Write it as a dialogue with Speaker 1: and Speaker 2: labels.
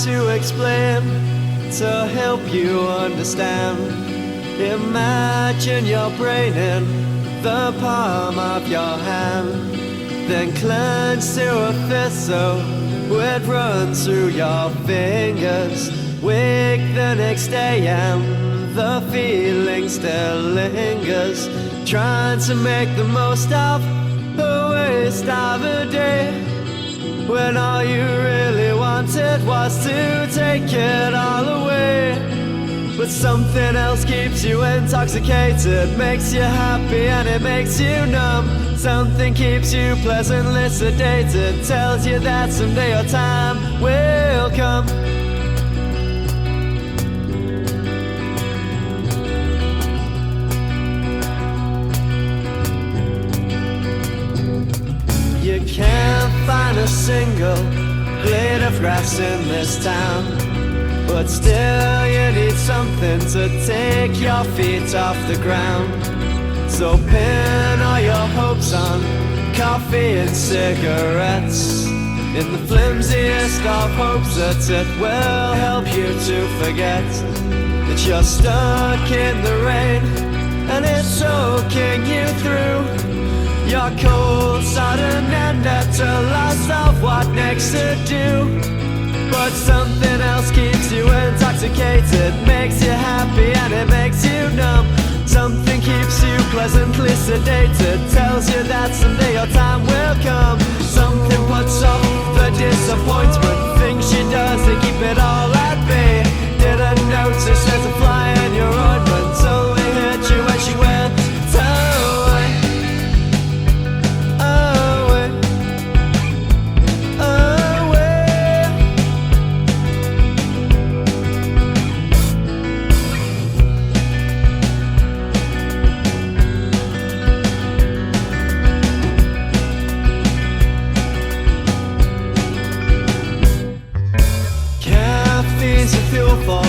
Speaker 1: to explain, to help you understand. Imagine your brain in the palm of your hand, then clench to a fist so it runs through your fingers. Wake the next day and the feeling still lingers, trying to make the most of a waste of a day, when all you really wanted was to take it all away. But something else keeps you intoxicated, makes you happy and it makes you numb. Something keeps you pleasantly sedated, tells you that someday your time will come. You can't find a single blade of grass in this town, but still you need something to take your feet off the ground. So pin all your hopes on coffee and cigarettes, in the flimsiest of hopes that it will help you to forget that you're stuck in the rain and it's soaking you through. You're cold, sudden and at a loss of what next to do. But something else keeps you intoxicated, makes you happy and it makes you numb. Something keeps you pleasantly sedated, tells you that someday your time will come. Something puts off the disappointment, things she does to keep it all at bay. Didn't notice there's a fly in your ointment, only hit you when she went away. Caffeine's a fuel for